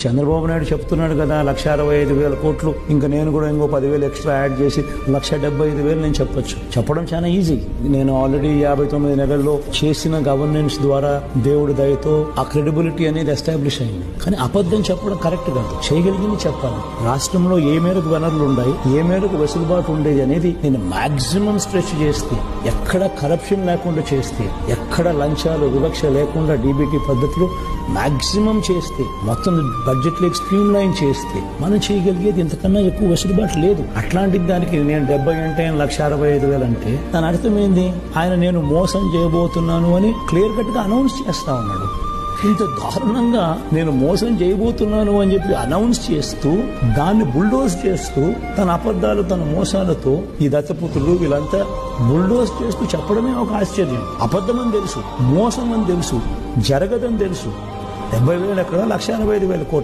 చంద్రబాబు నాయుడు చెప్తున్నాడు కదా 1,65,000 కోట్లు, ఇంకా నేను కూడా ఇంకో 10,000 ఎక్స్ట్రా యాడ్ చేసి 1,75,000 నేను చెప్పొచ్చు. చెప్పడం చాలా ఈజీ. నేను ఆల్రెడీ 59 నెలల్లో చేసిన గవర్నెన్స్ ద్వారా దేవుడి దయతో ఆ క్రెడిబిలిటీ అనేది ఎస్టాబ్లిష్ అయింది. కానీ అబద్ధం చెప్పడం కరెక్ట్ కాదు. చేయగలిగింది చెప్పాలి. రాష్ట్రంలో ఏ మేరకు వనరులు ఉన్నాయి, ఏ మేరకు వెసులుబాటు ఉండేది అనేది నేను మాక్సిమం స్ట్రెచ్ చేస్తే, ఎక్కడ కరప్షన్ లేకుండా చేస్తే, ఎక్కడ లంచాలు వివక్ష లేకుండా డీబీటీ పద్ధతిలో మాక్సిమం చేస్తే, మొత్తం బడ్జెట్ స్ట్రీమ్ లైన్ చేస్తే మనం చేయగలిగేది ఇంతకన్నా ఎక్కువ వెసులుబాటు లేదు. అట్లాంటి దానికి నేను 70 అంటే 1,65,000 అంటే దాని అర్థమైంది ఆయన నేను మోసం చేయబోతున్నాను అని క్లియర్ కట్ గా అనౌన్స్ చేస్తా ఉన్నాడు. ఇంత దారుణంగా నేను మోసం చేయబోతున్నాను అని చెప్పి అనౌన్స్ చేస్తూ దాన్ని బుల్డోజ్ చేస్తూ తన అబద్ధాలు తన మోసాలతో ఈ దత్తపుత్రులు వీళ్ళంతా బుల్డోజ్ చేస్తూ చెప్పడమే ఒక ఆశ్చర్యం. అబద్ధం అని తెలుసు, మోసం అని తెలుసు, జరగదని తెలుసు. 70,000 ఎక్కడ 1,85,000 కోట్లు.